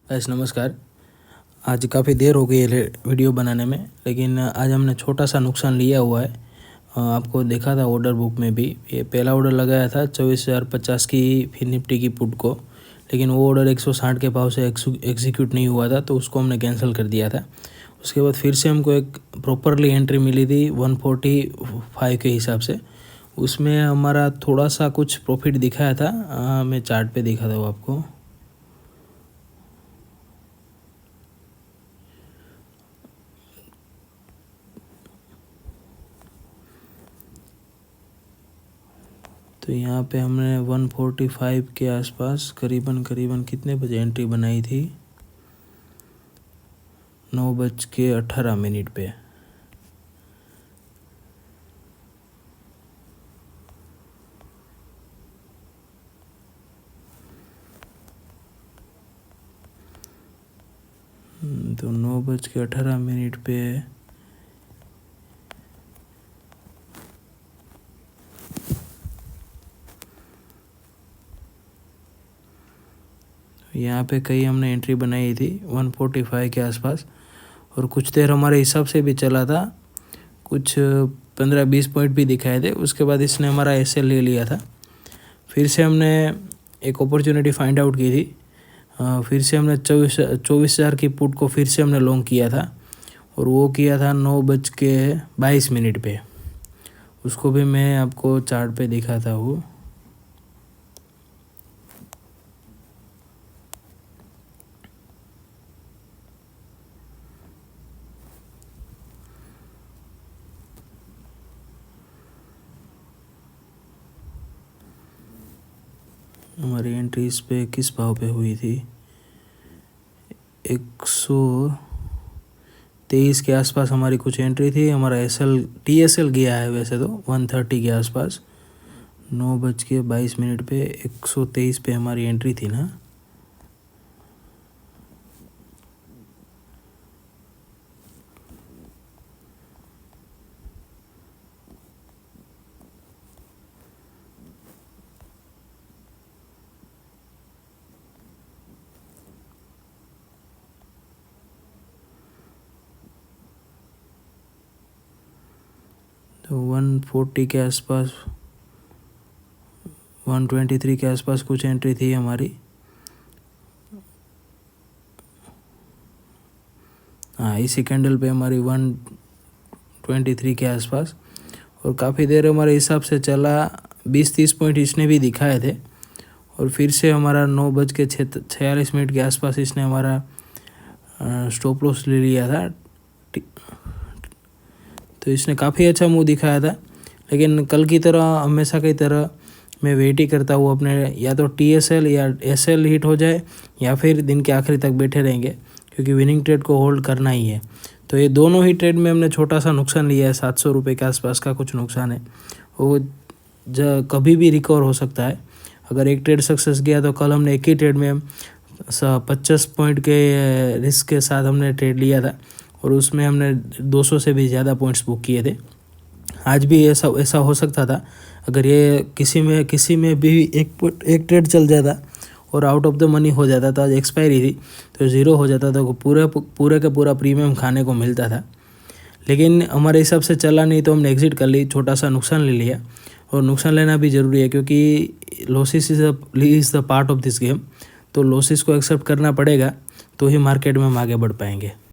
Guys नमस्कार। आज काफ़ी देर हो गई है वीडियो बनाने में, लेकिन आज हमने छोटा सा नुकसान लिया हुआ है। आपको देखा था ऑर्डर बुक में भी, ये पहला ऑर्डर लगाया था 24,050 की फिर निफ्टी की पुट को, लेकिन वो ऑर्डर 160 के भाव से एग्जीक्यूट नहीं हुआ था, तो उसको हमने कैंसिल कर दिया था। उसके बाद फिर से हमको एक प्रॉपरली एंट्री मिली थी 145 के हिसाब से। उसमें हमारा थोड़ा सा कुछ प्रॉफिट दिखाया था। मैं चार्ट पे दिखा था वो आपको। तो यहाँ पे हमने 145 के आसपास करीबन कितने बजे एंट्री बनाई थी, 9:18 पे। तो 9:18 पे यहाँ पे कहीं हमने एंट्री बनाई थी 145 के आसपास, और कुछ देर हमारे हिसाब से भी चला था, कुछ 15-20 पॉइंट भी दिखाए थे। उसके बाद इसने हमारा एसएल ले लिया था। फिर से हमने एक अपॉर्चुनिटी फाइंड आउट की थी। फिर से हमने 24,000 की पुट को फिर से हमने लॉन्ग किया था, और वो किया था 9:22 पे। उसको भी मैं आपको चार्ट पे दिखाता हूँ। हमारी एंट्री इस पे किस भाव पे हुई थी, 123 के आसपास हमारी कुछ एंट्री थी। हमारा TSL गया है वैसे तो 130 के आसपास। 9:22 पे 123 पे हमारी एंट्री थी ना। तो 140 के आसपास, 123 के आसपास कुछ एंट्री थी हमारी। हाँ, इसी कैंडल पे हमारी 123 के आसपास, और काफ़ी देर हमारे हिसाब से चला। 20-30 पॉइंट इसने भी दिखाए थे, और फिर से हमारा 9:46 के आसपास इसने हमारा स्टॉप लॉस ले लिया था। तो इसने काफ़ी अच्छा मुंह दिखाया था, लेकिन कल की तरह हमेशा की तरह मैं वेट ही करता हूँ अपने, या तो TSL या SL हिट हो जाए, या फिर दिन के आखिरी तक बैठे रहेंगे, क्योंकि विनिंग ट्रेड को होल्ड करना ही है। तो ये दोनों ही ट्रेड में हमने छोटा सा नुकसान लिया है, 700 रुपये के आसपास का कुछ नुकसान है। वो कभी भी रिकवर हो सकता है। अगर एक ट्रेड सक्सेस गया तो कल हमने एक ही ट्रेड में 50 पॉइंट के रिस्क के साथ हमने ट्रेड लिया था, और उसमें हमने 200 से भी ज़्यादा पॉइंट्स बुक किए थे। आज भी ऐसा हो सकता था। अगर ये किसी में भी एक ट्रेड चल जाता और आउट ऑफ द मनी हो जाता, तो आज एक्सपायरी थी तो ज़ीरो हो जाता, तो पूरे का पूरा प्रीमियम खाने को मिलता था। लेकिन हमारे हिसाब से चला नहीं, तो हमने एग्जिट कर ली, छोटा सा नुकसान ले लिया। और नुकसान लेना भी ज़रूरी है, क्योंकि losses is the part of this game. तो लॉसेस को एक्सेप्ट करना पड़ेगा, तो ही मार्केट में हम आगे बढ़ पाएंगे।